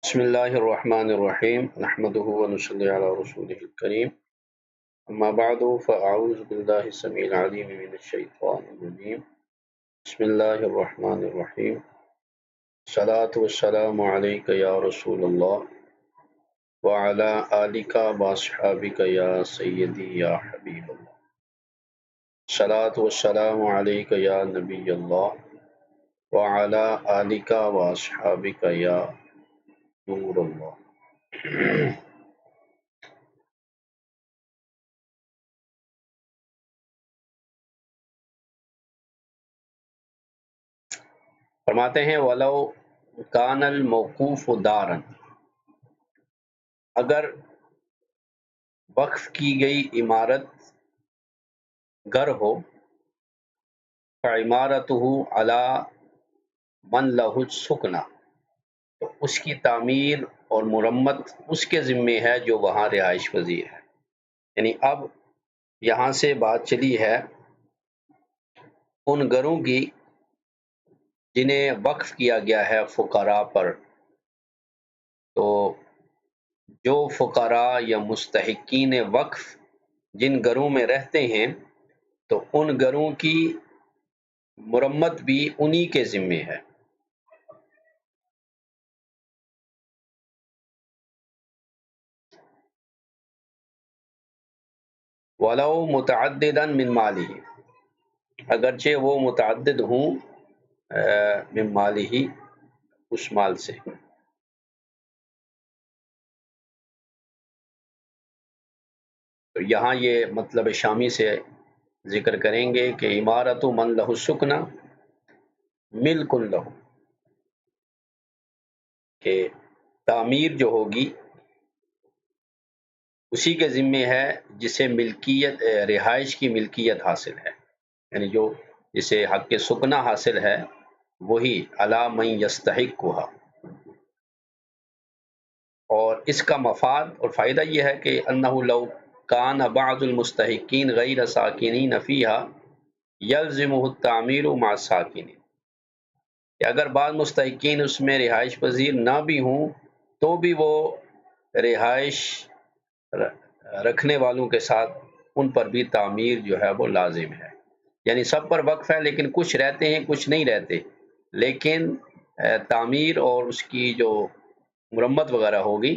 بسم الله الرحمن الرحيم نحمده ونصلي على رسوله الكريم أما بعد فأعوذ بالله السميع العليم من الشيطان الرجيم بسم الله الرحمن الرحيم الصلاة والسلام عليك يا رسول الله وعلى آلك وأصحابك يا سيدي يا حبيب الله الصلاة والسلام عليك يا نبي الله وعلى آلك وأصحابك يا نور الله فرماتے ہیں ولو کان الموقوف دارن، اگر وقف کی گئی عمارت گھر ہو، فعمارتہ علی من لہ السکنہ، تو اس کی تعمیر اور مرمت اس کے ذمے ہے جو وہاں رہائش پذیر ہے۔ یعنی اب یہاں سے بات چلی ہے ان گھروں کی جنہیں وقف کیا گیا ہے فقراء پر، تو جو فقراء یا مستحقین وقف جن گھروں میں رہتے ہیں تو ان گھروں کی مرمت بھی انہی کے ذمے ہے۔ وَلَوْ مُتَعَدِّدًا مِّن مَالِهِ، اگرچہ وہ متعدد ہوں من مالہ، اس مال سے۔ تو یہاں یہ مطلب شامی سے ذکر کریں گے کہ عمارت من لہ السکنہ ملک لہ، کہ تعمیر جو ہوگی اسی کے ذمے ہے جسے ملکیت رہائش کی ملکیت حاصل ہے، یعنی جو جسے حق کے سکنہ حاصل ہے وہی علی من یستحقھا۔ اور اس کا مفاد اور فائدہ یہ ہے کہ انہ لو کان بعض المستحقین غیر ساکنین فیہا یلزمہ التعمیر مع الساکنین، کہ اگر بعض مستحقین اس میں رہائش پذیر نہ بھی ہوں تو بھی وہ رہائش رکھنے والوں کے ساتھ ان پر بھی تعمیر جو ہے وہ لازم ہے۔ یعنی سب پر وقف ہے لیکن کچھ رہتے ہیں کچھ نہیں رہتے، لیکن تعمیر اور اس کی جو مرمت وغیرہ ہوگی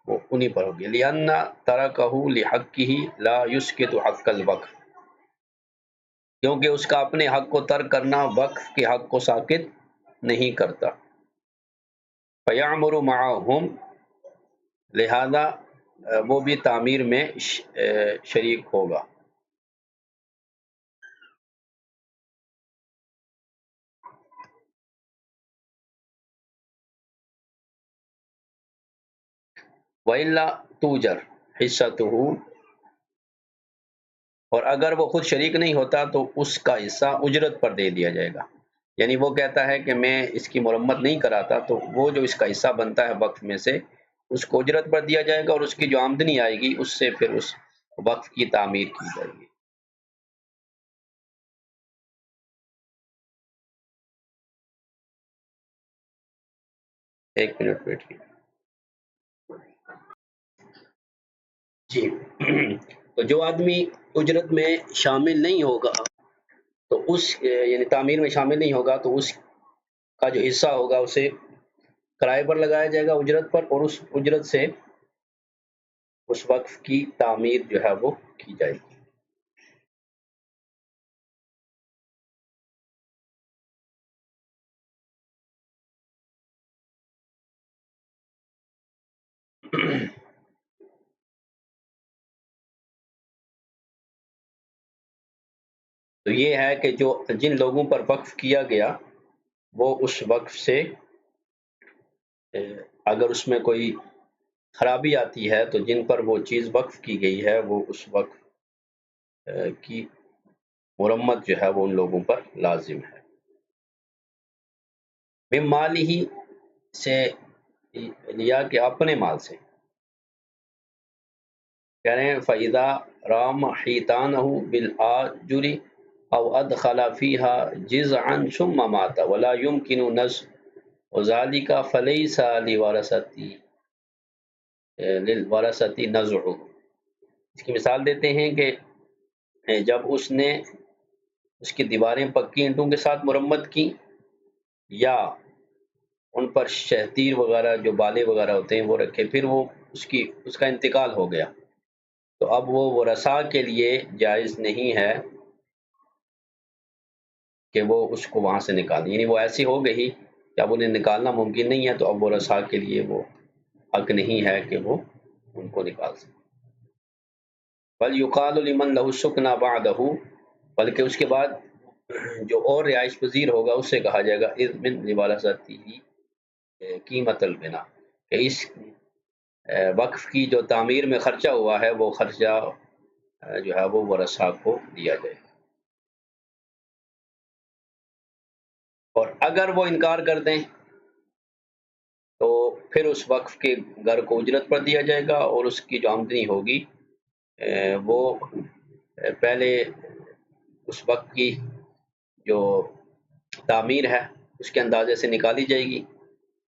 وہ انہی پر ہوگی۔ لِأَنَّ تَرَكَهُ لِحَقِّهِ لَا يُسْقِطُ حَقَّ الْوَقْفِ، کیونکہ اس کا اپنے حق کو ترک کرنا وقف کے حق کو ساقط نہیں کرتا۔ فَيَعْمُرُ مَعَهُمْ، لہذا وہ بھی تعمیر میں شریک ہوگا۔ وَإِلَّا تُوجَرْ حِصَّتُهُ، اور اگر وہ خود شریک نہیں ہوتا تو اس کا حصہ اجرت پر دے دیا جائے گا۔ یعنی وہ کہتا ہے کہ میں اس کی مرمت نہیں کراتا، تو وہ جو اس کا حصہ بنتا ہے وقف میں سے اس کو اجرت پر دیا جائے گا، اور اس کی جو آمدنی آئے گی اس سے پھر اس وقف کی تعمیر کی جائے گی۔ ایک منٹ بیٹھیے جی۔ تو جو آدمی اجرت میں شامل نہیں ہوگا تو اس یعنی تعمیر میں شامل نہیں ہوگا تو اس کا جو حصہ ہوگا اسے کرائے پر لگایا جائے گا اجرت پر، اور اس اجرت سے اس وقف کی تعمیر جو ہے وہ کی جائے گی۔ تو یہ ہے کہ جو جن لوگوں پر وقف کیا گیا وہ اس وقف سے اگر اس میں کوئی خرابی آتی ہے تو جن پر وہ چیز وقف کی گئی ہے وہ اس وقف کی مرمت جو ہے وہ ان لوگوں پر لازم ہے۔ من مال ہی سے لیا کہ اپنے مال سے، کہہ رہے ہیں فَإِذَا رَامَ حِيطَانَهُ بِالْآجُرِ أَوْ أَدْخَلَ فِيهَا جِزْعًا ثُمَّ مَاتَ وَلَا يُمْكِنُ وذالک فلیس لورثتی للورثتی نزع، اس کی مثال دیتے ہیں کہ جب اس نے اس کی دیواریں پکی اینٹوں کے ساتھ مرمت کی یا ان پر شہتیر وغیرہ جو بالے وغیرہ ہوتے ہیں وہ رکھے، پھر وہ اس کا انتقال ہو گیا، تو اب وہ ورثاء کے لیے جائز نہیں ہے کہ وہ اس کو وہاں سے نکالیں، یعنی وہ ایسی ہو گئی کہ اب انہیں نکالنا ممکن نہیں ہے، تو اب ورثاء کے لیے وہ حق نہیں ہے کہ وہ ان کو نکال سکیں۔ بل یقال لمن له السکن بعدہ، بلکہ اس کے بعد جو اور رہائش پذیر ہوگا اس سے کہا جائے گا اذ من لورثتی قیمت البنا، کہ اس وقف کی جو تعمیر میں خرچہ ہوا ہے وہ خرچہ جو ہے وہ ورثاء کو دیا جائے، اور اگر وہ انکار کر دیں تو پھر اس وقف کے گھر کو اجرت پر دیا جائے گا، اور اس کی جو آمدنی ہوگی وہ پہلے اس وقت کی جو تعمیر ہے اس کے اندازے سے نکالی جائے گی،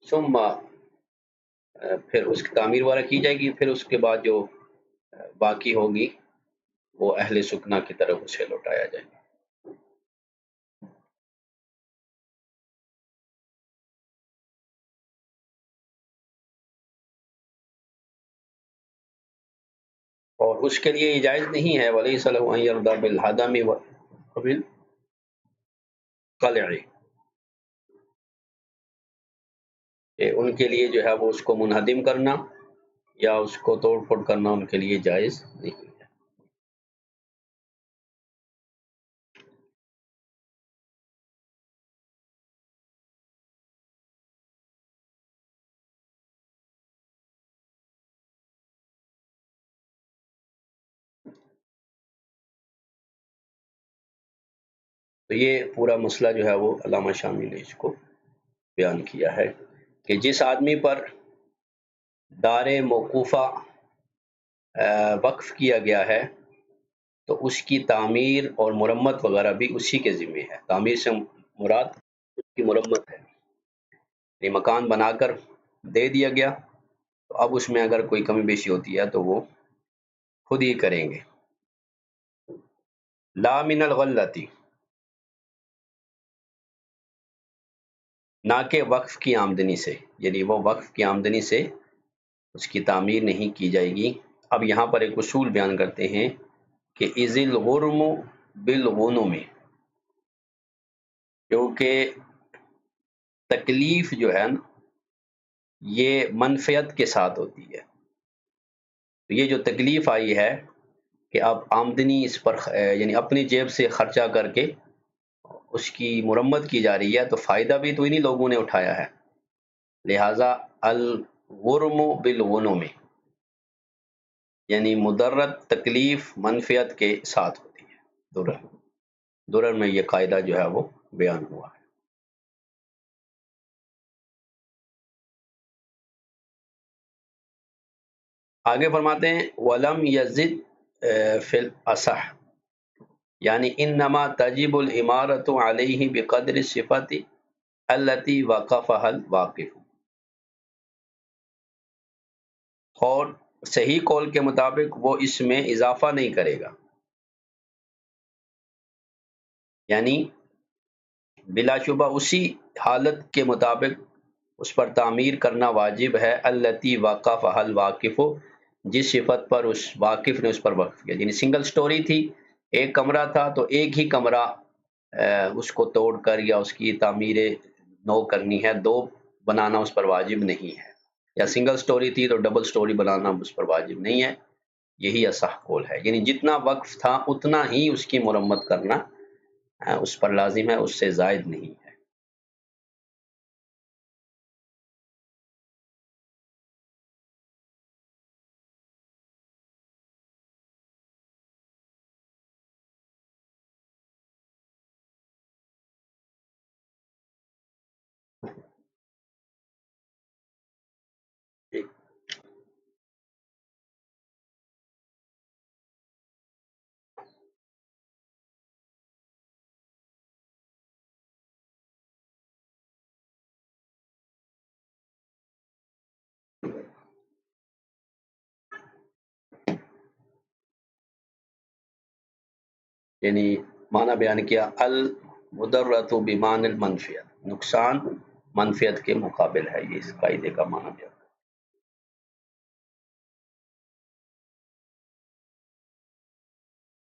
ثم پھر اس کی تعمیر وغیرہ کی جائے گی، پھر اس کے بعد جو باقی ہوگی وہ اہل سکنا کی طرف اسے لوٹایا جائے گا۔ اور اس کے لیے یہ جائز نہیں ہے ولیس لہ ان یرضی بالہدم وبالقلع، کہ ان کے لیے جو ہے وہ اس کو منہدم کرنا یا اس کو توڑ پھوڑ کرنا ان کے لیے جائز نہیں ہے۔ تو یہ پورا مسئلہ جو ہے وہ علامہ شامی نے اس کو بیان کیا ہے کہ جس آدمی پر دار موقوفہ وقف کیا گیا ہے تو اس کی تعمیر اور مرمت وغیرہ بھی اسی کے ذمہ ہے، تعمیر سے مراد اس کی مرمت ہے، یہ مکان بنا کر دے دیا گیا تو اب اس میں اگر کوئی کمی بیشی ہوتی ہے تو وہ خود ہی کریں گے۔ لا من الغلتی، نہ کہ وقف کی آمدنی سے، یعنی وہ وقف کی آمدنی سے اس کی تعمیر نہیں کی جائے گی۔ اب یہاں پر ایک اصول بیان کرتے ہیں کہ اذ الغرم بالغنم، کیونکہ تکلیف جو ہے نا یہ منفیت کے ساتھ ہوتی ہے، تو یہ جو تکلیف آئی ہے کہ اب آمدنی اس پر یعنی اپنی جیب سے خرچہ کر کے اس کی مرمت کی جا رہی ہے، تو فائدہ بھی تو انہی لوگوں نے اٹھایا ہے، لہٰذا الغرم بالغنم، یعنی مضرت تکلیف منفیت کے ساتھ ہوتی ہے۔ درر درر میں یہ قاعدہ جو ہے وہ بیان ہوا ہے۔ آگے فرماتے ہیں وَلَمْ يَزِدْ فِي الْأَصَحِّ، یعنی انما تجب العمارت علیہ بقدر الصفۃ التي وقفها الواقف، اور صحیح قول کے مطابق وہ اس میں اضافہ نہیں کرے گا، یعنی بلا شبہ اسی حالت کے مطابق اس پر تعمیر کرنا واجب ہے، التی وقفها الواقف، جس صفت پر اس واقف نے اس پر وقف کیا، یعنی سنگل سٹوری تھی، ایک کمرہ تھا تو ایک ہی کمرہ اس کو توڑ کر یا اس کی تعمیر نو کرنی ہے، دو بنانا اس پر واجب نہیں ہے، یا سنگل سٹوری تھی تو ڈبل سٹوری بنانا اس پر واجب نہیں ہے، یہی اصح قول ہے، یعنی جتنا وقف تھا اتنا ہی اس کی مرمت کرنا اس پر لازم ہے، اس سے زائد نہیں ہے۔ یعنی معنی بیان کیا المدرۃ بمان المنفیت، نقصان منفیت کے مقابل ہے، یہ اس قاعدے کا معنی بیان۔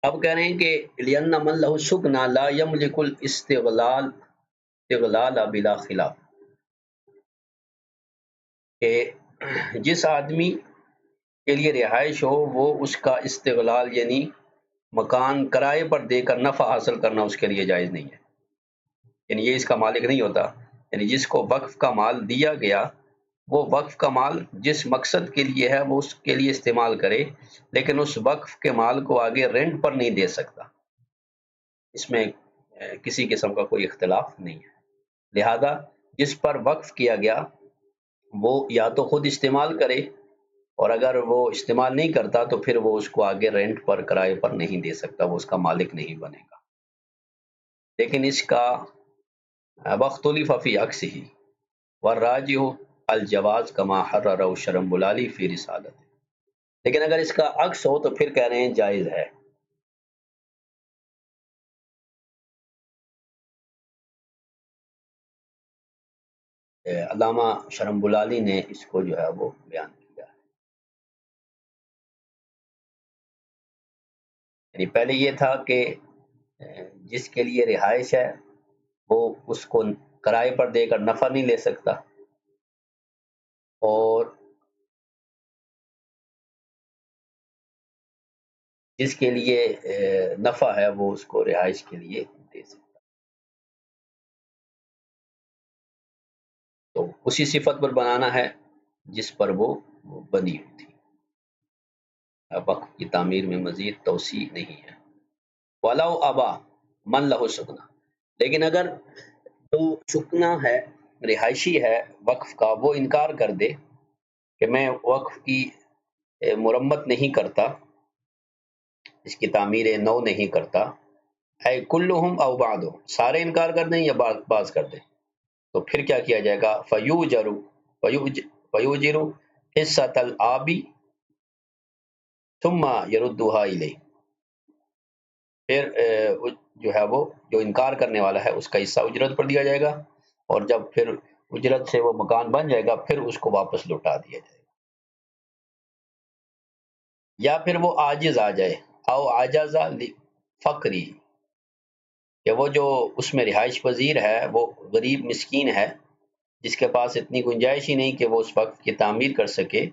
اب کہہ رہے ہیں کہ لِأَنَّ مَن لَهُ السُّكْنَى لَا يَمْلِكُ الاستغلال بلا خلاف، کہ جس آدمی کے لیے رہائش ہو وہ اس کا استغلال یعنی مکان کرائے پر دے کر نفع حاصل کرنا اس کے لیے جائز نہیں ہے، یعنی یہ اس کا مالک نہیں ہوتا، یعنی جس کو وقف کا مال دیا گیا وہ وقف کا مال جس مقصد کے لیے ہے وہ اس کے لیے استعمال کرے، لیکن اس وقف کے مال کو آگے رینٹ پر نہیں دے سکتا، اس میں کسی قسم کا کوئی اختلاف نہیں ہے۔ لہذا جس پر وقف کیا گیا وہ یا تو خود استعمال کرے، اور اگر وہ استعمال نہیں کرتا تو پھر وہ اس کو آگے رینٹ پر کرائے پر نہیں دے سکتا، وہ اس کا مالک نہیں بنے گا۔ لیکن اس کا وختلف فی عکسہ والراجح الجواز کما حررہ شرم بلالی فی رسالت، لیکن اگر اس کا عکس ہو تو پھر کہہ رہے ہیں جائز ہے۔ علامہ شرم بلالی نے اس کو جو ہے وہ بیان کیا ہے، یعنی پہلے یہ تھا کہ جس کے لیے رہائش ہے وہ اس کو کرائے پر دے کر نفع نہیں لے سکتا، اور جس کے لیے نفع ہے وہ اس کو رہائش کے لیے دے سکتا۔ تو اسی صفت پر بنانا ہے جس پر وہ بنی ہوئی تھی، وقف کی تعمیر میں مزید توسیع نہیں ہے۔ وَلَوْ أَبَى مَنْ لَهُ السُّكْنَى، لیکن اگر جو سکنا ہے رہائشی ہے وقف کا وہ انکار کر دے کہ میں وقف کی مرمت نہیں کرتا، اس کی تعمیر نو نہیں کرتا، اے کلہم او بعضہم، سارے انکار کر دیں یا بعض کر دیں، تو پھر کیا کیا جائے گا؟ فیوجر حصۃ الآبی ثم یردها الیہ، پھر جو ہے وہ جو انکار کرنے والا ہے اس کا حصہ اجرت پر دیا جائے گا، اور جب پھر اجرت سے وہ مکان بن جائے گا پھر اس کو واپس لوٹا دیا جائے گا، یا پھر وہ عاجز آ جائے، او عجز فقری، کہ وہ جو اس میں رہائش پذیر ہے وہ غریب مسکین ہے جس کے پاس اتنی گنجائش ہی نہیں کہ وہ اس وقت کی تعمیر کر سکے،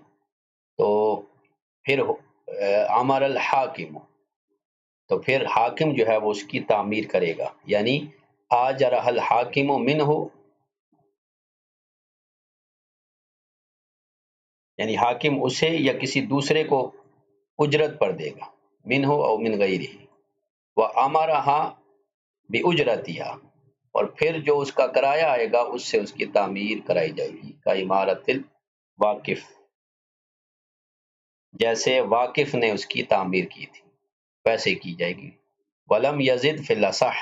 تو پھر امر الحاکم، تو پھر حاکم جو ہے وہ اس کی تعمیر کرے گا، یعنی آجرہ الحاکم منہ، یعنی حاکم اسے یا کسی دوسرے کو اجرت پر دے گا، منہ او من غیرہ، وامرہا باجرتہا، اور پھر جو اس کا کرایہ آئے گا اس سے اس کی تعمیر کرائی جائے گی، کا عمارت الواقف، جیسے واقف نے اس کی تعمیر کی تھی ویسے کی جائے گی، ولم یزد فی الاصح،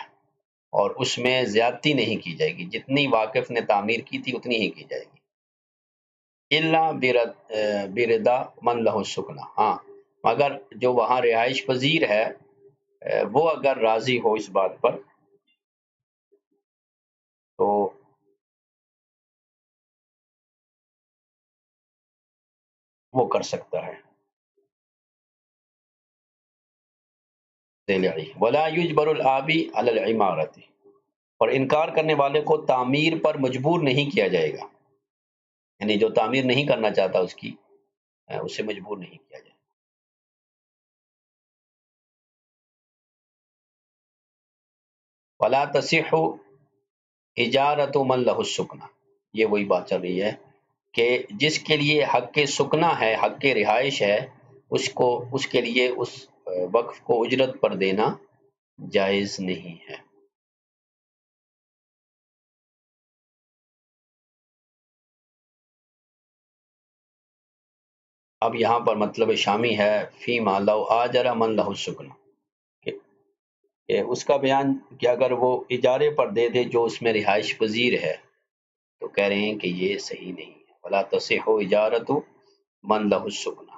اور اس میں زیادتی نہیں کی جائے گی، جتنی واقف نے تعمیر کی تھی اتنی ہی کی جائے گی، الا بردا من لہ السکنا، ہاں مگر جو وہاں رہائش پذیر ہے وہ اگر راضی ہو اس بات پر تو وہ کر سکتا ہے۔ ولا یجبر الآبی علی العمارت، اور انکار کرنے والے کو تعمیر پر مجبور نہیں کیا جائے گا، یعنی جو تعمیر نہیں کرنا چاہتا اس کی اسے مجبور نہیں کیا جائے گا۔ ولا تصح اجارت من لہ السکنا، یہ وہی بات چل رہی ہے کہ جس کے لیے حق کے سکنا ہے، حق کے رہائش ہے، اس کے لیے اس وقف کو اجرت پر دینا جائز نہیں ہے۔ اب یہاں پر مطلب شامی ہے فیما لو آجر من لہ السکنا، کہ اس کا بیان کہ اگر وہ اجارے پر دے دے جو اس میں رہائش پذیر ہے، تو کہہ رہے ہیں کہ یہ صحیح نہیں ہے۔ ولا تصح اجارت من لہ السکنا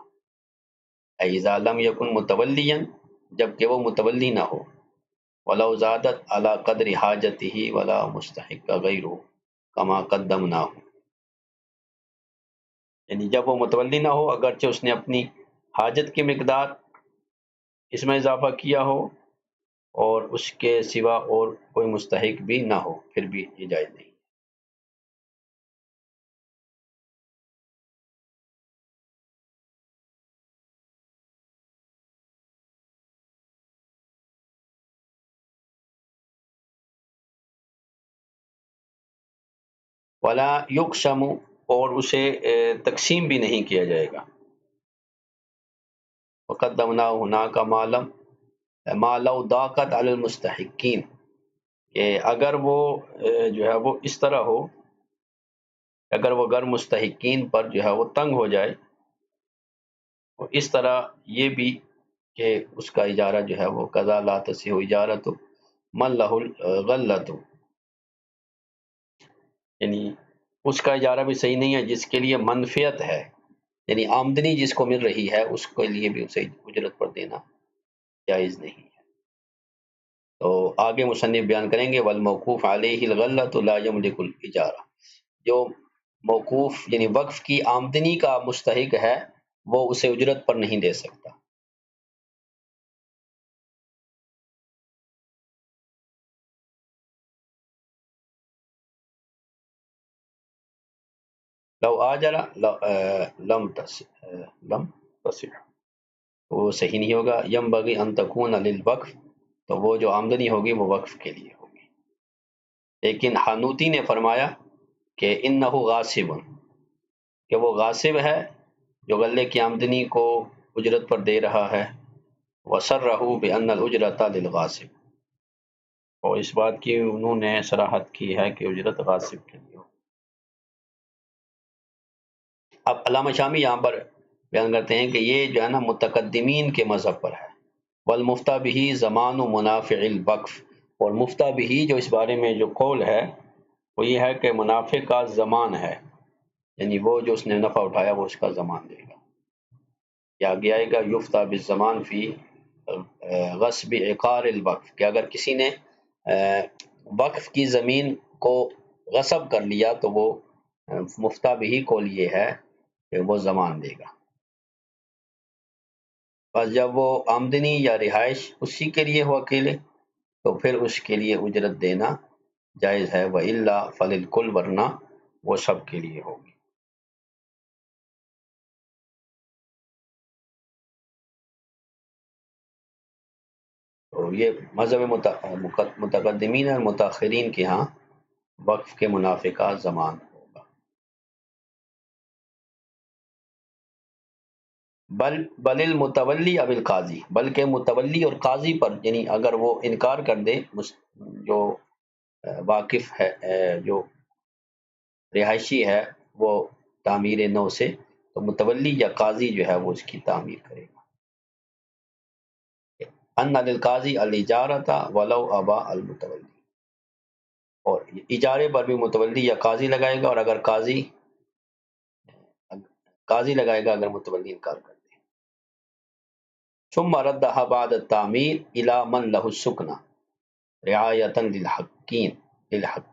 اذا لم یکن متولیا، جب کہ وہ متولی نہ ہو، ولو زادت علی قدر حاجته ولا مستحق غیره کما قدمناه، یعنی جب وہ متولی نہ ہو اگرچہ اس نے اپنی حاجت کی مقدار اس میں اضافہ کیا ہو اور اس کے سوا اور کوئی مستحق بھی نہ ہو، پھر بھی یہ جائز نہیں۔ ولا یقسم، اور اسے تقسیم بھی نہیں کیا جائے گا۔ وقدمنا هناك ما لو ضاقت علی المستحقین، کہ اگر وہ جو ہے وہ اس طرح ہو، اگر وہ غیر مستحقین پر جو ہے وہ تنگ ہو جائے، اور اس طرح یہ بھی کہ اس کا اجارہ جو ہے وہ قضا لا تصح اجارت من له الغلۃ، یعنی اس کا اجارہ بھی صحیح نہیں ہے جس کے لیے منفعت ہے، یعنی آمدنی جس کو مل رہی ہے اس کے لیے بھی اسے اجرت پر دینا جائز نہیں ہے۔ تو آگے مصنف بیان کریں گے والموقوف علیہ الغلۃ لا یملک الاجارہ، جو موقوف یعنی وقف کی آمدنی کا مستحق ہے وہ اسے اجرت پر نہیں دے سکتا۔ لو آجرا لم تصح، وہ صحیح نہیں ہوگا۔ ینبغی ان تکون للوقف، تو وہ جو آمدنی ہوگی وہ وقف کے لیے ہوگی۔ لیکن حانوتی نے فرمایا کہ انہ غاصب، کہ وہ غاصب ہے جو غلے کی آمدنی کو اجرت پر دے رہا ہے۔ وصرح بان الاجرۃ للغاصب، اور اس بات کی انہوں نے صراحت کی ہے کہ اجرت غاصب کے لیے ہو۔ اب علامہ شامی یہاں پر بیان کرتے ہیں کہ یہ جو ہے نا متقدمین کے مذہب پر ہے۔ والمفتى به زمان و منافع الوقف، اور مفتہ بھی جو اس بارے میں جو قول ہے وہ یہ ہے کہ منافع کا زمان ہے، یعنی وہ جو اس نے نفع اٹھایا وہ اس کا زمان دے گا۔ یا آگے آئے گا یفتى بالزمان فی غصب عقار الوقف، کہ اگر کسی نے وقف کی زمین کو غصب کر لیا تو وہ مفتہ بھی قول یہ ہے کہ وہ زمان دے گا۔ بس جب وہ آمدنی یا رہائش اسی کے لیے ہو اکیلے تو پھر اس کے لیے اجرت دینا جائز ہے، وَإِلَّا فَلِلْكُلِّ، ورنہ وہ سب کے لیے ہوگی۔ تو یہ مذہب متقدمین اور متاخرین کے ہاں وقف کے منافع کا زمان ہوگا۔ بل المتولی اب القاضی، بلکہ متولی اور قاضی پر، یعنی اگر وہ انکار کر دے جو واقف ہے جو رہائشی ہے وہ تعمیر نو سے، تو متولی یا قاضی جو ہے وہ اس کی تعمیر کرے گا۔ ان للقاضی الاجارۃ ولو ابا المتولی، اور اجارے پر بھی متولی یا قاضی لگائے گا، اور اگر قاضی لگائے گا اگر متولی انکار کر دے۔ ثم ردها بعد التعمیر الى من له السکنہ رعایۃ للحق،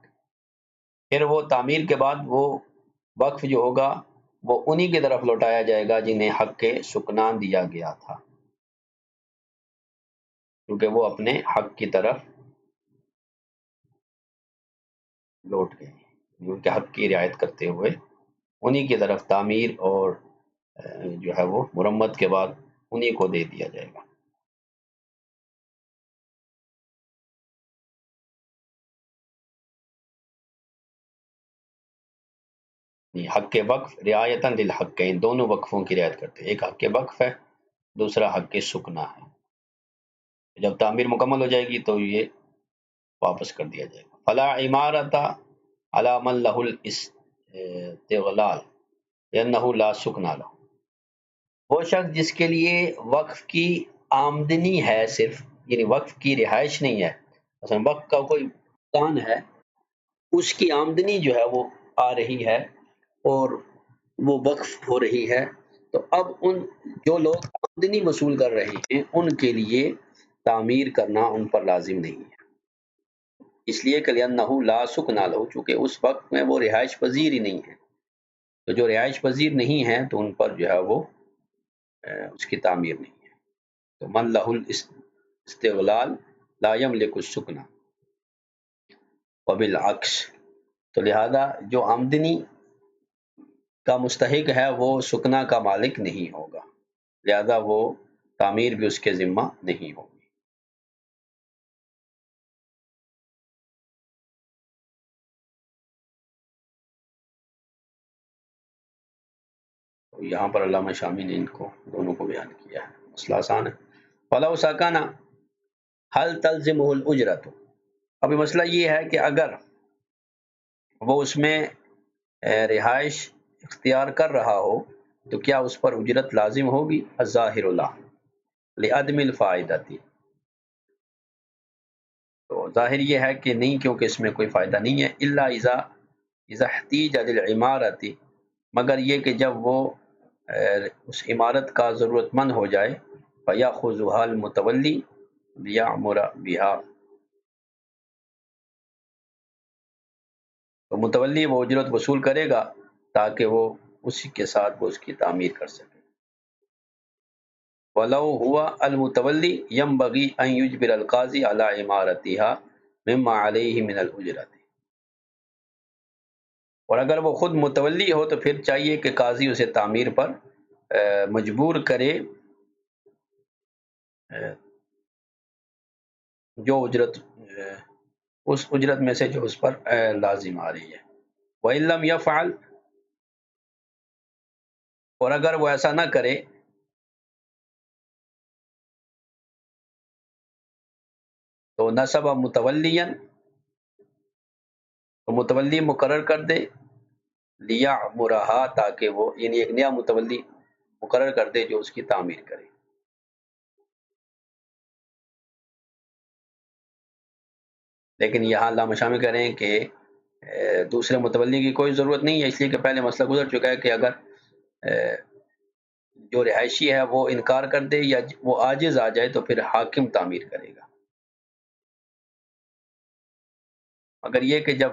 پھر وہ تعمیر کے بعد وہ وقف جو ہوگا وہ انہی کی طرف لوٹایا جائے گا جنہیں حق کے سکنان دیا گیا تھا، کیونکہ وہ اپنے حق کی طرف لوٹ گئے، ان کے حق کی رعایت کرتے ہوئے انہی کی طرف تعمیر اور جو ہے وہ مرمت کے بعد انہی کو دے دیا جائے گا۔ حق وقف رعایتاً للحقین، دونوں وقفوں کی رعایت کرتے ہیں، ایک حق وقف ہے دوسرا حق سکنا ہے۔ جب تعمیر مکمل ہو جائے گی تو یہ واپس کر دیا جائے گا۔ فلا عمارت علی من له الاستغلال لأنه لا سکن له، وہ شخص جس کے لیے وقف کی آمدنی ہے صرف، یعنی وقف کی رہائش نہیں ہے، مثلا وقف کا کوئی مکان ہے اس کی آمدنی جو ہے وہ آ رہی ہے اور وہ وقف ہو رہی ہے، تو اب ان جو لوگ آمدنی وصول کر رہے ہیں ان کے لیے تعمیر کرنا ان پر لازم نہیں ہے، اس لیے کہ لأنہ لا سکن لہ، چونکہ اس وقت میں وہ رہائش پذیر ہی نہیں ہے، تو جو رہائش پذیر نہیں ہے تو ان پر جو ہے وہ اس کی تعمیر نہیں ہے۔ تو من لہ الاستغلال لا یملک السکن، وبالعکس، تو لہذا جو آمدنی کا مستحق ہے وہ سکنا کا مالک نہیں ہوگا، لہذا وہ تعمیر بھی اس کے ذمہ نہیں ہوگی۔ تو یہاں پر علامہ شامی نے ان کو دونوں کو بیان کیا ہے، مسئلہ آسان ہے۔ فَلَوْ سَكَنَ هَلْ تَلْزِمُهُ الْأُجْرَةُ، اب مسئلہ یہ ہے کہ اگر وہ اس میں رہائش اختیار کر رہا ہو تو کیا اس پر اجرت لازم ہوگی؟ الظاہر لا لعدم الفائدۃ، تو ظاہر یہ ہے کہ نہیں، کیونکہ اس میں کوئی فائدہ نہیں ہے۔ الا اذا احتیج للعمارۃ، مگر یہ کہ جب وہ اس عمارت کا ضرورت مند ہو جائے، فیاخذها المتولی لیعمر بها، تو متولی وہ اجرت وصول کرے گا تاکہ وہ اسی کے ساتھ وہ اس کی تعمیر کر سکے۔ وَلَوْ هُوَ الْمُتَوَلِّ يَنْبَغِي أَنْ يُجْبِرَ الْقَاضِي عَلَى إِمَارَتِهَا مِمَّا عَلَيْهِ مِنَ الْأُجْرَةِ، اور اگر وہ خود متولی ہو تو پھر چاہیے کہ قاضی اسے تعمیر پر مجبور کرے جو اجرت اس اجرت میں سے جو اس پر لازم آ رہی ہے۔ وَإِن لَّمْ يَفْعَلْ، اور اگر وہ ایسا نہ کرے تو نصب متولیًا، تو متولی مقرر کر دے، لیعمرہا، تاکہ وہ یعنی ایک نیا متولی مقرر کر دے جو اس کی تعمیر کرے۔ لیکن یہاں علامہ شامی کہہ رہے ہیں کہ دوسرے متولی کی کوئی ضرورت نہیں ہے، اس لیے کہ پہلے مسئلہ گزر چکا ہے کہ اگر جو رہائشی ہے وہ انکار کر دے یا وہ عاجز آ جائے تو پھر حاکم تعمیر کرے گا۔ مگر یہ کہ جب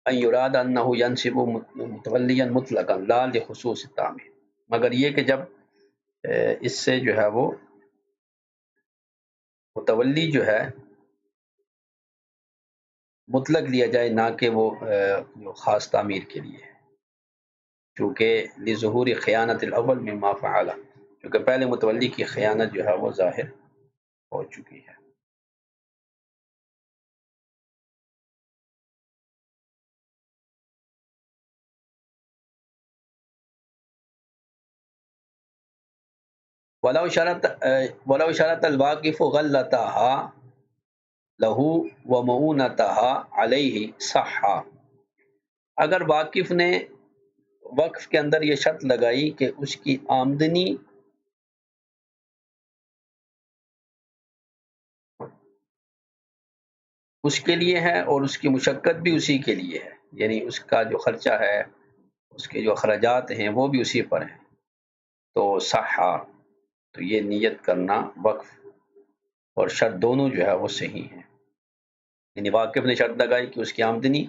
ان یراد انہ ینصب متولیا مطلقا لا لخصوص التعمیر، مگر یہ کہ جب اس سے جو ہے وہ متولی جو ہے مطلق لیا جائے، نہ کہ وہ جو خاص تعمیر کے لیے ہے، چونکہ لظہور خیانت الاول مما فعل، کیونکہ پہلے متولی کی خیانت جو ہے وہ ظاہر ہو چکی ہے۔ ولو شرط الواقف غلطها لہو ومعونتها علیہ صحا، اگر واقف نے وقف کے اندر یہ شرط لگائی کہ اس کی آمدنی اس کے لیے ہے اور اس کی مشقت بھی اسی کے لیے ہے، یعنی اس کا جو خرچہ ہے، اس کے جو اخراجات ہیں وہ بھی اسی پر ہیں، تو صحا، تو یہ نیت کرنا وقف اور شرط دونوں جو ہے وہ صحیح ہیں۔ یعنی واقف نے شرط لگائی کہ اس کی آمدنی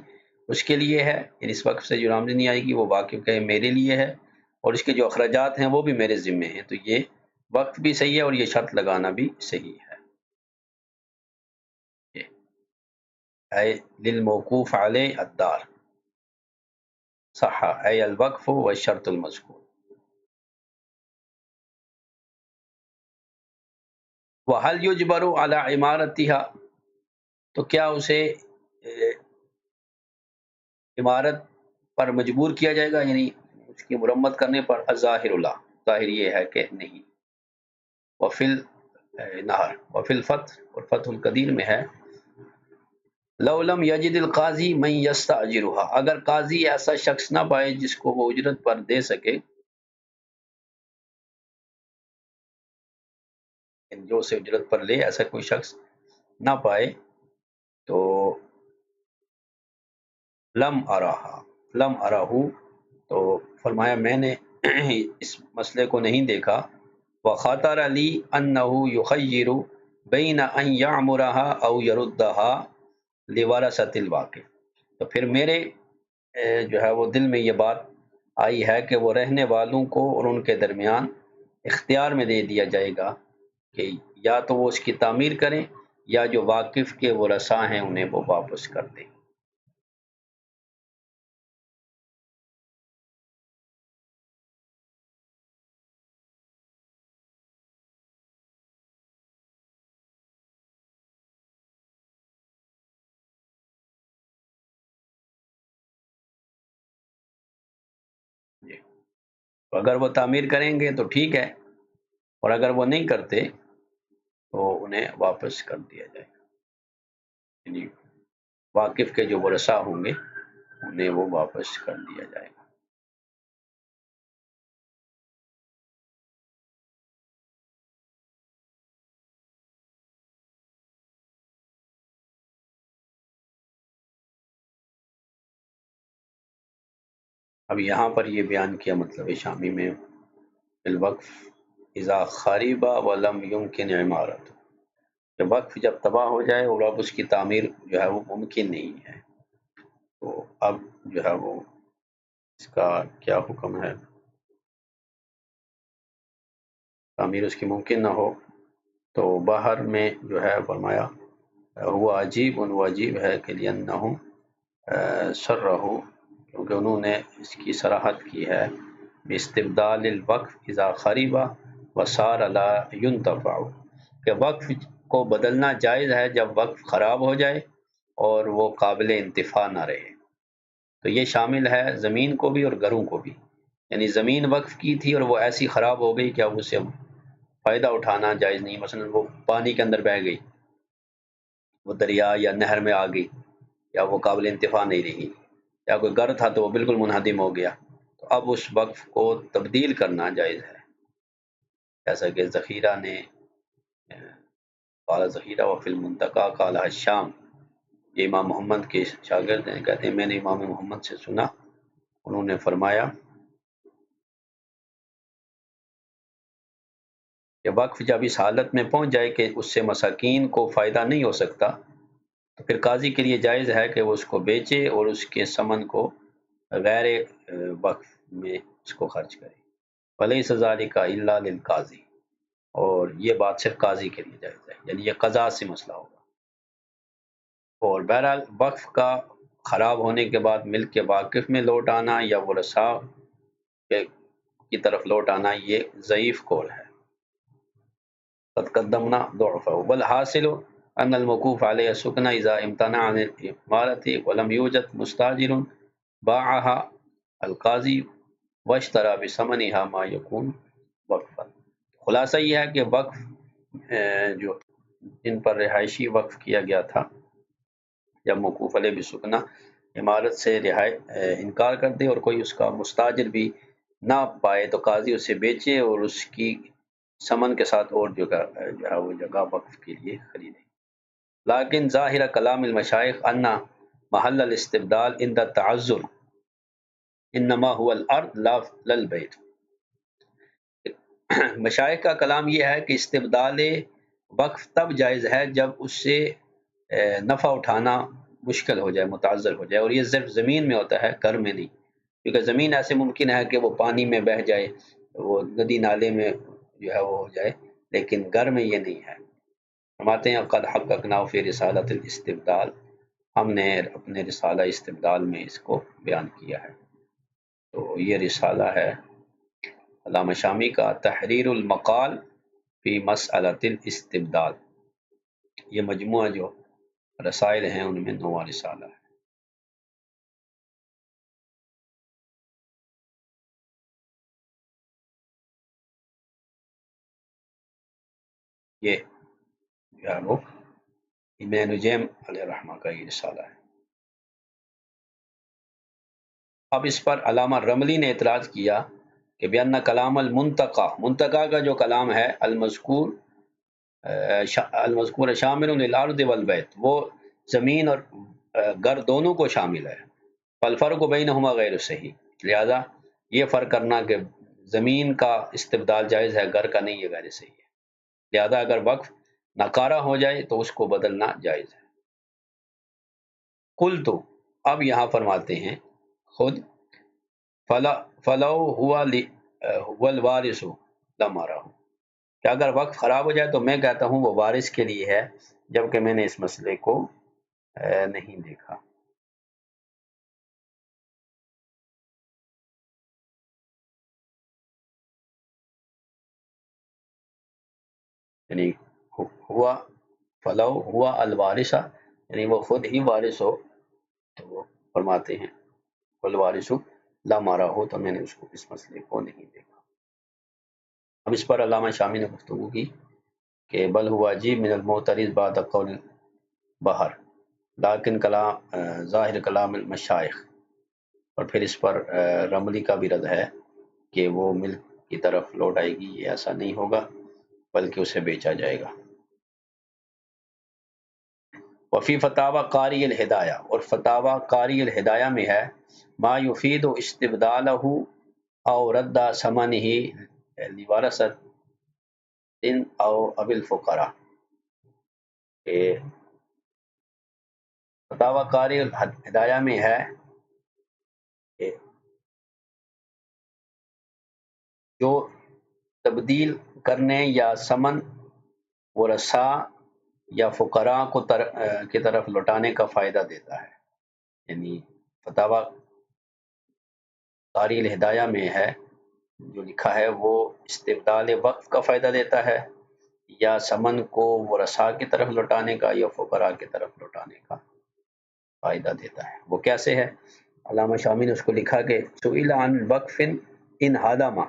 اس کے لیے ہے، یعنی اس وقف سے جو آمدنی آئے گی وہ واقف کہے میرے لیے ہے، اور اس کے جو اخراجات ہیں وہ بھی میرے ذمے ہیں، تو یہ وقف بھی صحیح ہے اور یہ شرط لگانا بھی صحیح ہے۔ اے للموقوف علیہ الدار صح اے الوقف والشرط المذکور۔ وَهَلْ يُجْبَرُ عَلَى عِمَارَتِهَا، تو کیا اسے عمارت پر مجبور کیا جائے گا، یعنی اس کی مرمت کرنے پر؟ الظاہر لا، ظاہر یہ ہے کہ نہیں۔ وفی النہر وفی الفتح، اور فتح القدیر میں ہے، لو لم یجد القاضی من یستاجرها، اگر قاضی ایسا شخص نہ پائے جس کو وہ اجرت پر دے سکے، جو اسے اجرت پر لے، ایسا کوئی شخص نہ پائے، تو لم اراہ، تو فرمایا میں نے اس مسئلے کو نہیں دیکھا، وخطر علی انہ یخیر بین ان یعمرہا او یردہا لورثۃ الواقف، تو پھر میرے جو ہے وہ دل میں یہ بات آئی ہے کہ وہ رہنے والوں کو اور ان کے درمیان اختیار میں دے دیا جائے گا کہ یا تو وہ اس کی تعمیر کریں یا جو واقف کے وہ رسا ہیں انہیں وہ واپس کر دیں۔ جی، تو اگر وہ تعمیر کریں گے تو ٹھیک ہے، اور اگر وہ نہیں کرتے تو انہیں واپس کر دیا جائے گا، یعنی واقف کے جو ورثاء ہوں گے انہیں وہ واپس کر دیا جائے گا۔ اب یہاں پر یہ بیان کیا مطلب شامی میں الوقف اذا خریبہ ولم یمکن عمارت، کہ وقف جب تباہ ہو جائے اور اب اس کی تعمیر جو ہے وہ ممکن نہیں ہے، تو اب جو ہے وہ اس کا کیا حکم ہے؟ تعمیر اس کی ممکن نہ ہو تو باہر میں جو ہے فرمایا وہ عجیب ان عجیب ہے کہ لأنہم سرہو، کیونکہ انہوں نے اس کی صراحت کی ہے باستبدال الوقف اذا خریبہ وصار لا ينتفع، کہ وقف کو بدلنا جائز ہے جب وقف خراب ہو جائے اور وہ قابل انتفاع نہ رہے۔ تو یہ شامل ہے زمین کو بھی اور گھروں کو بھی، یعنی زمین وقف کی تھی اور وہ ایسی خراب ہو گئی کہ اب اسے فائدہ اٹھانا جائز نہیں، مثلا وہ پانی کے اندر بہہ گئی، وہ دریا یا نہر میں آ گئی، یا وہ قابل انتفاع نہیں رہی، یا کوئی گھر تھا تو وہ بالکل منہدم ہو گیا، تو اب اس وقف کو تبدیل کرنا جائز ہے، جیسا کہ ذخیرہ نے قال ذخیرہ و فی المنتقی قال الشام، یہ امام محمد کے شاگرد ہیں، کہتے ہیں میں نے امام محمد سے سنا، انہوں نے فرمایا کہ وقف جب اس حالت میں پہنچ جائے کہ اس سے مساکین کو فائدہ نہیں ہو سکتا تو پھر قاضی کے لیے جائز ہے کہ وہ اس کو بیچے اور اس کے ثمن کو غیر وقف میں اس کو خرچ کرے، ولیس ذالک الا للقاضی، اور یہ بات صرف قاضی کے لیے جائز ہے، یعنی یہ قضاء سے مسئلہ ہوگا۔ اور بہرحال وقف کا خراب ہونے کے بعد ملک کے واقف میں لوٹ آنا یا ورثاء کی طرف لوٹ آنا یہ ضعیف قول ہے، قد قدمنا ضعفه، والحاصل ان الموقوف علیہ السکن اذا امتنع عن الامارت ولم یوجد مستاجر باعها القاضی واشترى بثمنها ما یکون وقفا۔ خلاصہ یہ ہے کہ وقف جو جن پر رہائشی وقف کیا گیا تھا، جب موقوف علیہ بسکنہ عمارت سے انکار کر دے اور کوئی اس کا مستاجر بھی نہ پائے تو قاضی اسے بیچے اور اس کی ثمن کے ساتھ اور جگہ جو ہے وہ جگہ وقف کے لیے خریدے۔ لیکن ظاہر کلام المشائخ ان محل الاستبدال عند التعذر انما هو الارض لا البیت، مشائخ کا کلام یہ ہے کہ استبدال وقف تب جائز ہے جب اس سے نفع اٹھانا مشکل ہو جائے، متعذر ہو جائے، اور یہ صرف زمین میں ہوتا ہے، گھر میں نہیں، کیونکہ زمین ایسے ممکن ہے کہ وہ پانی میں بہہ جائے، وہ ندی نالے میں جو ہے وہ ہو جائے، لیکن گھر میں یہ نہیں ہے۔ فرماتے ہیں قد حققنا فی رسالۃ الاستبدال، ہم نے اپنے رسالہ استبدال میں اس کو بیان کیا ہے۔ تو یہ رسالہ ہے علامہ شامی کا تحریر المقال فی مسئلۃ الاستبدال، یہ مجموعہ جو رسائل ہیں ان میں 9واں رسالہ ہے۔ یہ جو ہے وہ ابن نجیم علیہ رحمہ کا یہ رسالہ ہے۔ اب اس پر علامہ رملی نے اعتراض کیا کہ بأن کلام المنتقی، منتقی کا جو کلام ہے المذکور شامل للارض والبیت، وہ زمین اور گھر دونوں کو شامل ہے، فالفرق بینہما غیر صحیح، لہذا یہ فرق کرنا کہ زمین کا استبدال جائز ہے، گھر کا نہیں، یہ غیر صحیح ہے، لہذا اگر وقف ناکارہ ہو جائے تو اس کو بدلنا جائز ہے۔ قل تو اب یہاں فرماتے ہیں خود، فلو ہوا الوارث لمارا ہو، کہ اگر وقت خراب ہو جائے تو میں کہتا ہوں وہ وارث کے لیے ہے، جبکہ میں نے اس مسئلے کو نہیں دیکھا۔ یعنی ہوا فلو ہوا الوارثہ، یعنی وہ خود ہی وارث ہو، تو وہ فرماتے ہیں الوارث لمارا ہو، تو میں نے اس کو اس مسئلے کو نہیں دیکھا۔ اب اس پر علامہ شامی نے گفتگو کی کہ بل ہوا عجیب من المعترض بعد قول بہر لیکن کلام ظاہر کلام المشائخ، اور پھر اس پر رملی کا بھی رد ہے کہ وہ ملک کی طرف لوٹ آئے گی، یہ ایسا نہیں ہوگا بلکہ اسے بیچا جائے گا۔ وفی فتاوی قاری الہدایہ، اور فتاوی قاری الہدایہ میں ہے ما یفید استبدالہ او رد ثمنہ لورثۃ او اب الفقراء، کہ فتاوی قاری الہدایہ میں ہے کہ جو تبدیل کرنے یا ثمن ورثاء یا فقراء کو کی طرف لوٹانے کا فائدہ دیتا ہے، یعنی فتاوی قاری الہدایہ میں ہے جو لکھا ہے وہ استبدال وقف کا فائدہ دیتا ہے، یا ثمن کو ورثاء کی طرف لوٹانے کا یا فقراء کی طرف لوٹانے کا فائدہ دیتا ہے۔ وہ کیسے ہے؟ علامہ شامی نے اس کو لکھا کہ سئل عن وقف ان حدم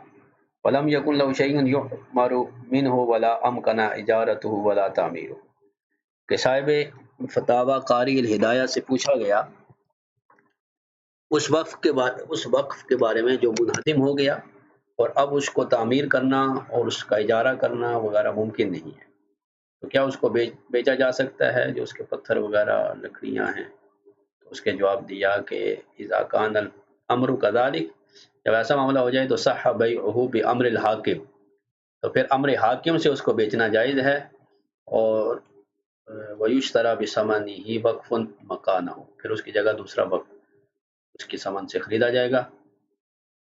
ولم یکن له شیء یؤمر منه ولا امکن اجارته ولا تعمیره، کہ صاحب فتاوی قاری الہدایہ سے پوچھا گیا اس وقف کے بارے میں جو منہدم ہو گیا اور اب اس کو تعمیر کرنا اور اس کا اجارہ کرنا وغیرہ ممکن نہیں ہے، تو کیا اس کو بیچا جا سکتا ہے، جو اس کے پتھر وغیرہ لکڑیاں ہیں؟ تو اس کے جواب دیا کہ اذا کان الامر کذالک، جب ایسا معاملہ ہو جائے تو صح بیعہ بامر الحاکم، تو پھر امر حاکم سے اس کو بیچنا جائز ہے، اور ویشتری بثمنہ وقف مکانہ، پھر اس کی جگہ دوسرا وقف اس کی ثمن سے خریدا جائے گا،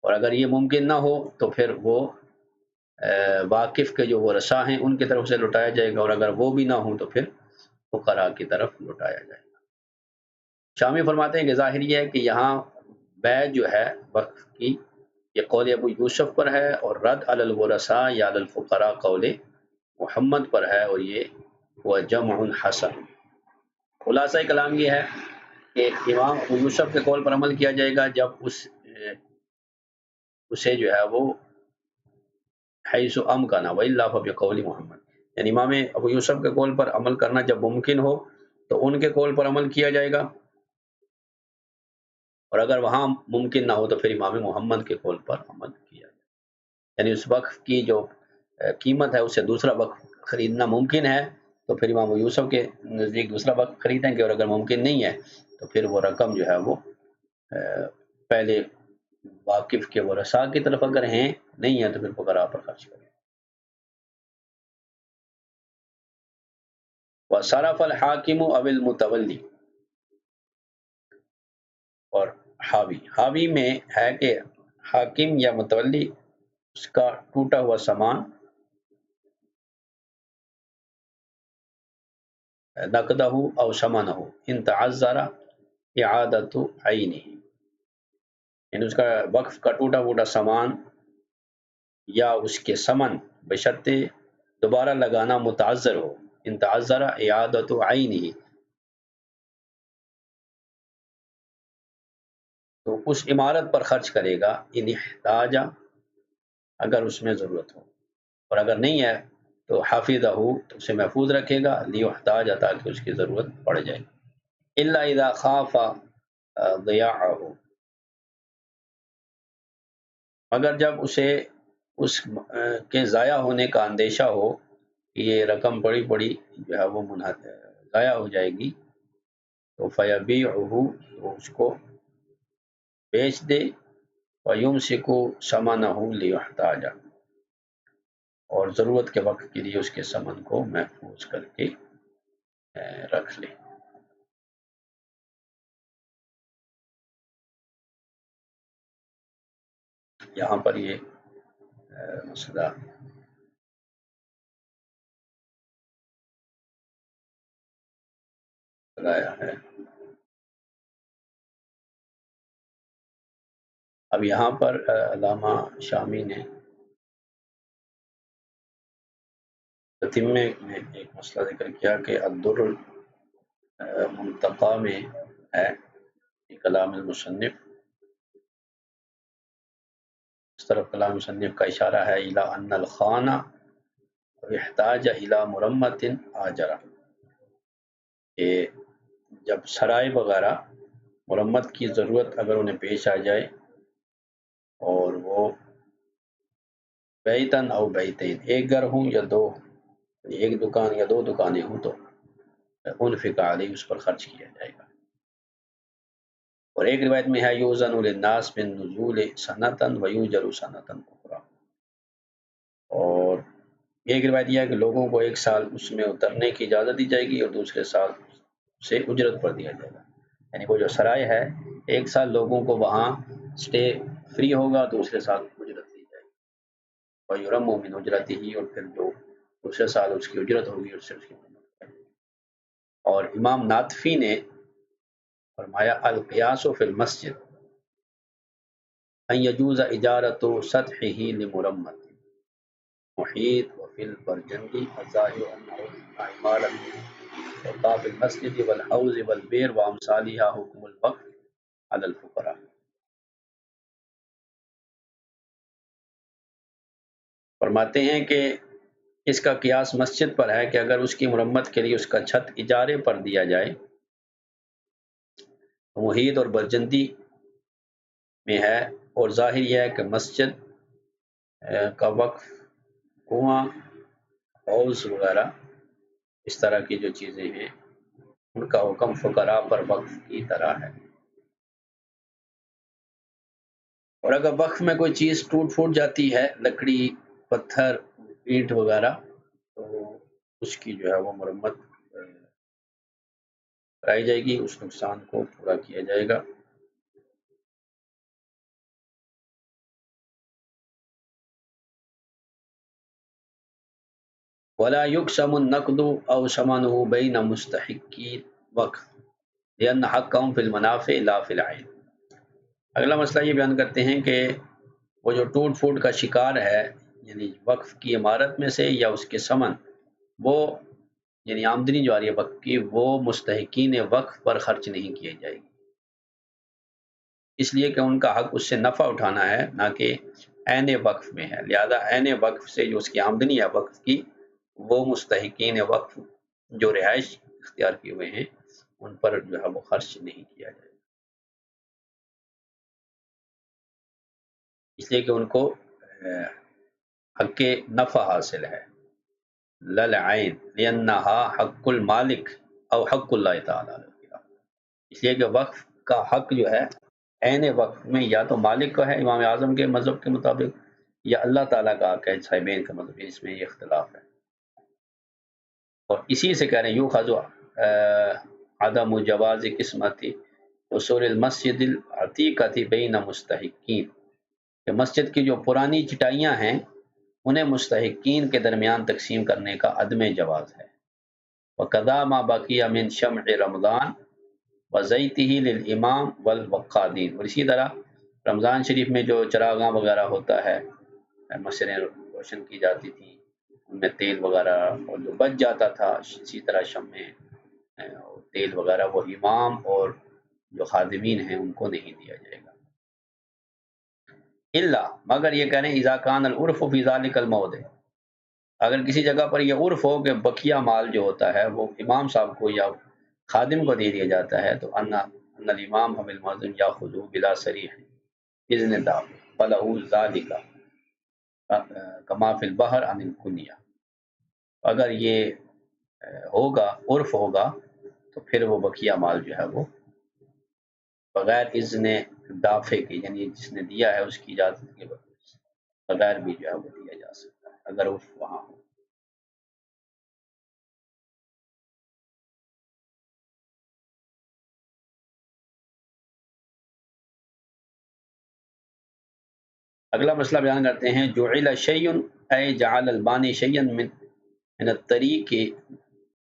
اور اگر یہ ممکن نہ ہو تو پھر وہ واقف کے جو ورثاء ہیں ان کی طرف سے لوٹایا جائے گا، اور اگر وہ بھی نہ ہوں تو پھر فقراء کی طرف لوٹایا جائے گا۔ شامی فرماتے ہیں کہ ظاہر یہ ہے کہ یہاں بیع جو ہے وقف کی، یہ قول ابو یوسف پر ہے، اور رد علی الورثاء یا علی الفقراء قول محمد پر ہے، اور یہ وہ جمع حسن۔ خلاصہ کلام یہ ہے کہ امام ابو یوسف کے قول پر عمل کیا جائے گا جب اسے جو ہے وہ حیث امکن والا فبقول محمد، یعنی امام ابو یوسف کے قول پر عمل کرنا جب ممکن ہو تو ان کے قول پر عمل کیا جائے گا، اور اگر وہاں ممکن نہ ہو تو پھر امام محمد کے قول پر عمل کیا جائے، یعنی اس وقف کی جو قیمت ہے اسے دوسرا وقف خریدنا ممکن ہے تو پھر امام یوسف کے نزدیک دوسرا وقف خریدیں گے، اور اگر ممکن نہیں ہے تو پھر وہ رقم جو ہے وہ پہلے واقف کے ورثاء کی طرف اگر ہیں، نہیں ہے تو پھر فقراء پر خرچ کریں۔ وصرف الحاکم او المتولی، اور حاوی میں ہے کہ حاکم یا متولی اس کا ٹوٹا ہوا سامان نقدہ او ثمنہ ان تعذر اعادت عینہ، یعنی اس کا وقف کا ٹوٹا پھوٹا سامان یا اس کے ثمن بشرطِ دوبارہ لگانا متعذر ہو، ان تعذر اعادت عینہ، تو اس عمارت پر خرچ کرے گا ان احتاج، اگر اس میں ضرورت ہو، اور اگر نہیں ہے تو حافظہ تو اسے محفوظ رکھے گا، لیحتاج تاکہ اس کی ضرورت پڑ جائے، الا اذا خاف ضیاعہ، مگر جب اسے اس کے ضائع ہونے کا اندیشہ ہو کہ یہ رقم بڑی بڑی جو ہے وہ ضائع ہو جائے گی، تو فیبیعہ، تو اس کو بیچ دے، وَيُمْسِكُ ثَمَنَهُ لِيُحْتَاجَ، اور ضرورت کے وقت کے لیے اس کے ثمن کو محفوظ کر کے رکھ لے۔ یہاں پر یہ مسئلہ لگایا ہے۔ اب یہاں پر علامہ شامی نے تتمے میں ایک مسئلہ ذکر کیا کہ الدر المنتقی میں ہے کلام المصنف، اس طرف کلام مصنف کا اشارہ ہے الی ان الخان احتاج الی مرمت آجرا، کہ جب سرائے وغیرہ مرمت کی ضرورت اگر انہیں پیش آ جائے اور وہ بیتن او بیتین ایک گھر ہوں یا دو، ایک دکان یا دو دکانیں ہوں، تو انفق علیہ اس پر خرچ کیا جائے گا۔ اور ایک روایت میں ہے یوزن للناس بالنزول سنتن ویوجر سنتن اخرى، اور ایک روایت یہ ہے کہ لوگوں کو ایک سال اس میں اترنے کی اجازت دی جائے گی اور دوسرے سال سے اجرت پر دیا جائے گا، یعنی وہ جو سرائے ہے ایک سال لوگوں کو وہاں سٹے فری ہوگا، دوسرے سال اجرت دی جائے گی، وَيُرَمُّ مِنْ اُجْرَتِهِ، اور پھر جو دوسرے سال اس کی اجرت ہوگی اس سے اس کی مدد کرے گی۔ اور امام ناطفی نے فرمایا القیاس فی المسجد ان یجوز اجارت سطحه لمرمت محیط وفی البرجندی الظاہر انہ اعمال وقاف المسجد والحوض والبیر وامثالها حکم الوقف علی الفقراء۔ فرماتے ہیں کہ اس کا قیاس مسجد پر ہے کہ اگر اس کی مرمت کے لیے اس کا چھت اجارے پر دیا جائے تو محیط اور برجندی میں ہے، اور ظاہر یہ ہے کہ مسجد کا وقف، کنواں، حوض وغیرہ اس طرح کی جو چیزیں ہیں ان کا حکم فقراء پر وقف کی طرح ہے۔ اور اگر وقف میں کوئی چیز ٹوٹ پھوٹ جاتی ہے، لکڑی، پتھر، اینٹ وغیرہ، تو اس کی جو ہے وہ مرمت کرائی جائے گی، اس نقصان کو پورا کیا جائے گا۔ ولا يقسم النقد او ثمنه بين مستحقي وقف لان حقهم في المنافع لا في العين۔ اگلا مسئلہ یہ بیان کرتے ہیں کہ وہ جو ٹوٹ پھوٹ کا شکار ہے، یعنی وقف کی عمارت میں سے یا اس کے ثمن، وہ یعنی آمدنی جو آ رہی ہے وقف کی، وہ مستحقین وقف پر خرچ نہیں کیے جائے گی، اس لیے کہ ان کا حق اس سے نفع اٹھانا ہے، نہ کہ عین وقف میں ہے، لہذا عین وقف سے جو اس کی آمدنی ہے وقف کی، وہ مستحقین وقف جو رہائش اختیار کیے ہوئے ہیں ان پر جو ہے وہ خرچ نہیں کیا جائے، اس لیے کہ ان کو حق نفع حاصل ہے، للعین لأنہا حق المالک او حق اللہ تعالی، اس لیے کہ وقف کا حق جو ہے عین وقف میں یا تو مالک کا ہے امام اعظم کے مذہب کے مطابق، یا اللہ تعالیٰ کا حق ہے صاحبین کا مذہب، اس میں یہ اختلاف ہے۔ اور اسی سے کہہ رہے ہیں یوخذ عدم جواز قسمت اصول المسجد العتیقۃ بین مستحقین، کہ مسجد کی جو پرانی چٹائیاں ہیں انہیں مستحقین کے درمیان تقسیم کرنے کا عدم جواز ہے۔ وقضا ما بقی من شمع رمضان وزیتہ للامام والوقادین، اور اسی طرح رمضان شریف میں جو چراغاں وغیرہ ہوتا ہے، مسجدیں روشن کی جاتی تھیں، ان میں تیل وغیرہ اور جو بچ جاتا تھا، اسی طرح شمع اور تیل وغیرہ وہ امام اور جو خادمین ہیں ان کو نہیں دیا جائے گا، الا مگر یہ کہہ رہے ہیں اذا کان العرف فی ذلک الموضع، اگر کسی جگہ پر یہ عرف ہو کہ بقیہ مال جو ہوتا ہے وہ امام صاحب کو یا خادم کو دے دیا جاتا ہے، تو ان الامام ہم المؤذن یاخذ بلا صریح اذن دار فلہ ذلک کما فی البحر عن الکنیہ، اگر یہ ہوگا عرف ہوگا تو پھر وہ بقیہ مال جو ہے وہ بغیر اذن دافع کے، یعنی جس نے دیا ہے اس کی اجازت کے بغیر بھی جو ہے وہ دیا جا سکتا ہے اگر وہ وہاں ہو۔ اگلا مسئلہ بیان کرتے ہیں، جعل شیء اے جعل البانی شیئا من الطریق